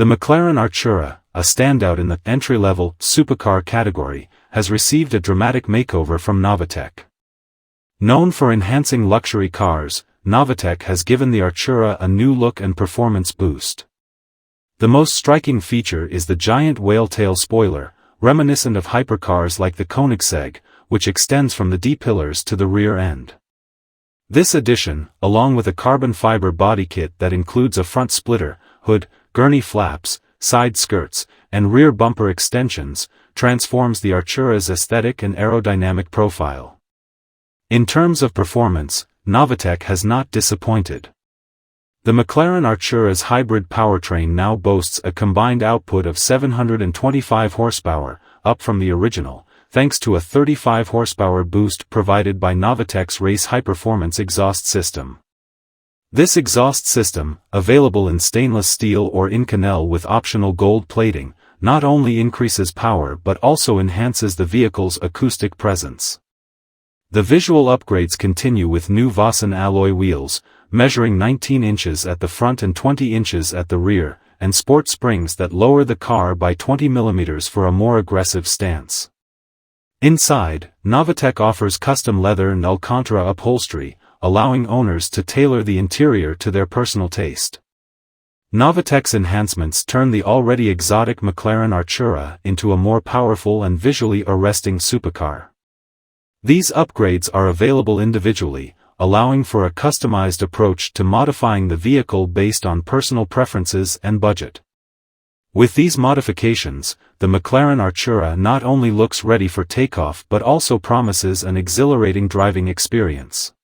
The McLaren Artura, a standout in the entry-level supercar category, has received a dramatic makeover from Novitec. Known for enhancing luxury cars, Novitec has given the Artura a new look and performance boost. The most striking feature is the giant whale-tail spoiler, reminiscent of hypercars like the Koenigsegg, which extends from the D-pillars to the rear end. This addition, along with a carbon fiber body kit that includes a front splitter, hood, gurney flaps, side skirts, and rear bumper extensions, transforms the Artura's aesthetic and aerodynamic profile. In terms of performance, Novitec has not disappointed. The McLaren Artura's hybrid powertrain now boasts a combined output of 725 horsepower, up from the original, thanks to a 35 horsepower boost provided by Novitec's race high-performance exhaust system. This exhaust system, available in stainless steel or Inconel with optional gold plating, not only increases power but also enhances the vehicle's acoustic presence. The visual upgrades continue with new Vossen alloy wheels, measuring 19 inches at the front and 20 inches at the rear, and sport springs that lower the car by 20 mm for a more aggressive stance. Inside, Novitec offers custom leather and Alcantara upholstery, allowing owners to tailor the interior to their personal taste. Novitec's enhancements turn the already exotic McLaren Artura into a more powerful and visually arresting supercar. These upgrades are available individually, allowing for a customized approach to modifying the vehicle based on personal preferences and budget. With these modifications, the McLaren Artura not only looks ready for takeoff but also promises an exhilarating driving experience.